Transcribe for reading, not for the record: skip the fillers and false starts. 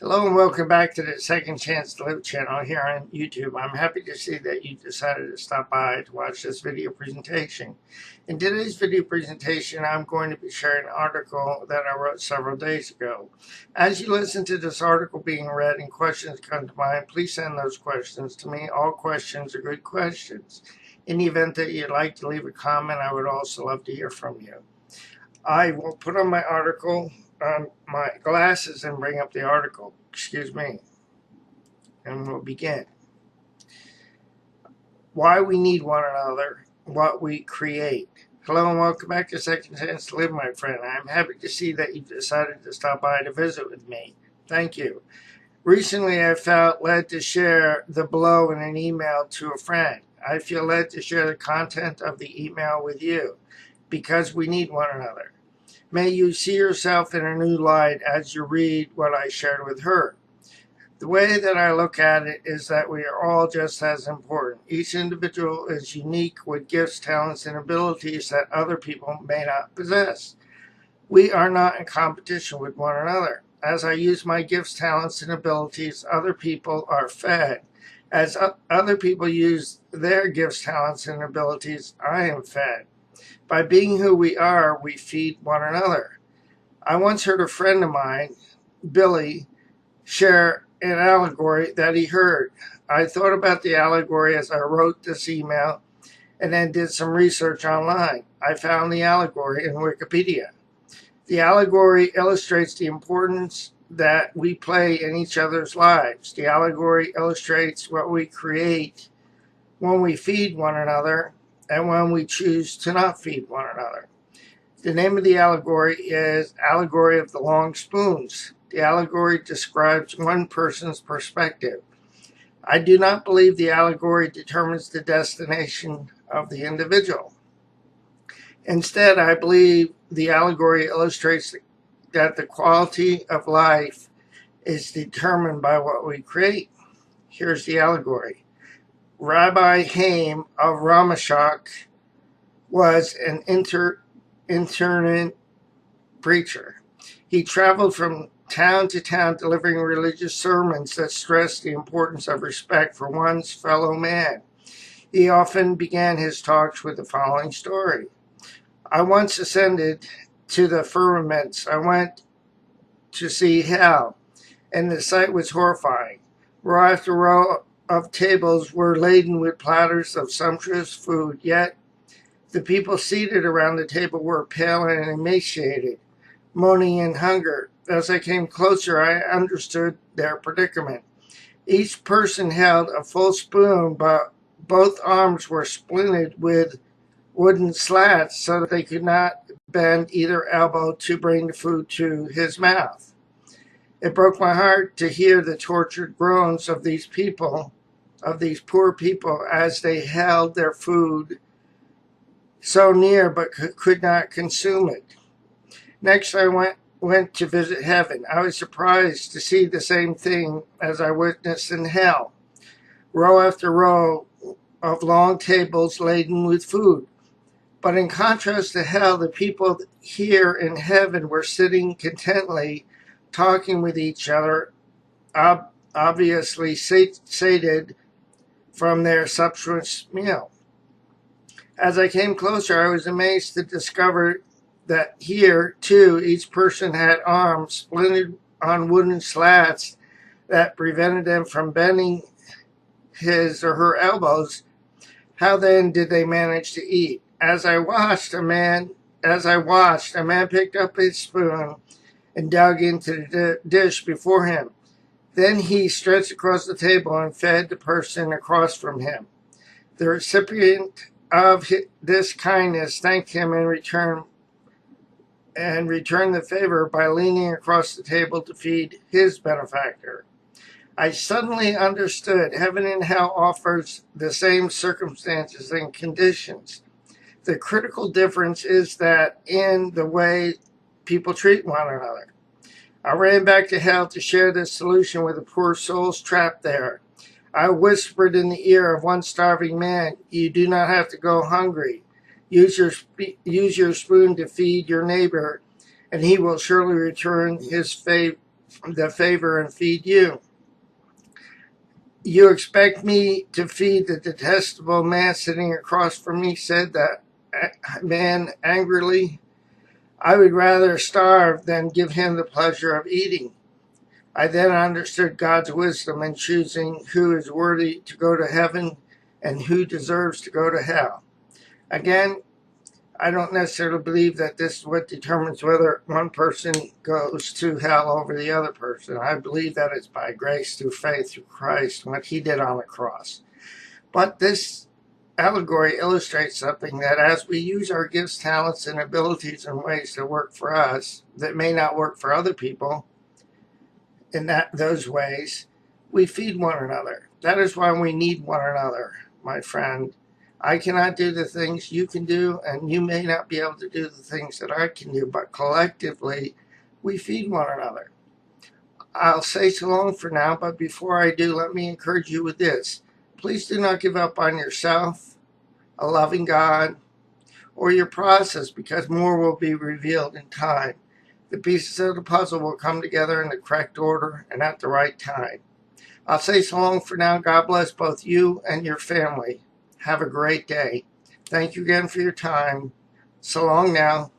Hello and welcome back to the Second Chance to Live channel here on YouTube. I'm happy to see that you decided to stop by to watch this video presentation. In today's video presentation, I'm going to be sharing an article that I wrote several days ago. As you listen to this article being read and questions come to mind, please send those questions to me. All questions are good questions. In the event that you'd like to leave a comment, I would also love to hear from you. I will put on my article, my glasses, and bring up the article. Excuse me. And we'll begin. Why we need one another, what we create. Hello and welcome back to Second Chance to Live, my friend. I'm happy to see that you decided to stop by to visit with me. Thank you. Recently, I felt led to share the below in an email to a friend. I feel led to share the content of the email with you because we need one another. May you see yourself in a new light as you read what I shared with her. The way that I look at it is that we are all just as important. Each individual is unique with gifts, talents, and abilities that other people may not possess. We are not in competition with one another. As I use my gifts, talents, and abilities, other people are fed. As other people use their gifts, talents, and abilities, I am fed. By being who we are, we feed one another. I once heard a friend of mine, Billy, share an allegory that he heard. I thought about the allegory as I wrote this email and then did some research online. I found the allegory in Wikipedia. The allegory illustrates the importance that we play in each other's lives. The allegory illustrates what we create when we feed one another and when we choose to not feed one another. The name of the allegory is Allegory of the Long Spoons. The allegory describes one person's perspective. I do not believe the allegory determines the destination of the individual. Instead, I believe the allegory illustrates that the quality of life is determined by what we create. Here's the allegory. Rabbi Haim of Ramashak was an itinerant preacher. He traveled from town to town delivering religious sermons that stressed the importance of respect for one's fellow man. He often began his talks with the following story. I once ascended to the firmaments. I went to see hell, and the sight was horrifying. Row after row of tables were laden with platters of sumptuous food, yet the people seated around the table were pale and emaciated, moaning in hunger. As I came closer, I understood their predicament. Each person held a full spoon, but both arms were splinted with wooden slats so that they could not bend either elbow to bring the food to his mouth. It broke my heart to hear the tortured groans of these people, of these poor people, as they held their food so near but could not consume it. Next, I went to visit heaven. I was surprised to see the same thing as I witnessed in hell. Row after row of long tables laden with food. But in contrast to hell, the people here in heaven were sitting contentedly, talking with each other, obviously sated from their sumptuous meal. As I came closer, I was amazed to discover that here, too, each person had arms splintered on wooden slats that prevented them from bending his or her elbows. How then did they manage to eat? As I watched, a man picked up his spoon and dug into the dish before him. Then he stretched across the table and fed the person across from him. The recipient of this kindness thanked him and returned the favor by leaning across the table to feed his benefactor. I suddenly understood heaven and hell offers the same circumstances and conditions. The critical difference is that in the way people treat one another. I ran back to hell to share this solution with the poor souls trapped there. I whispered in the ear of one starving man, "You do not have to go hungry. Use your spoon to feed your neighbor, and he will surely return his the favor and feed you. You expect me to feed the detestable man sitting across from me, said the man angrily. I would rather starve than give him the pleasure of eating. I then understood God's wisdom in choosing who is worthy to go to heaven and who deserves to go to hell. Again, I don't necessarily believe that this is what determines whether one person goes to hell over the other person. I believe that it's by grace through faith through Christ, what he did on the cross. But this allegory illustrates something, that as we use our gifts, talents, and abilities in ways that work for us that may not work for other people, in those ways, we feed one another. That is why we need one another, my friend. I cannot do the things you can do, and you may not be able to do the things that I can do, but collectively, we feed one another. I'll say so long for now, but before I do, let me encourage you with this. Please do not give up on yourself, a loving God, or your process, because more will be revealed in time. The pieces of the puzzle will come together in the correct order and at the right time. I'll say so long for now. God bless both you and your family. Have a great day. Thank you again for your time. So long now.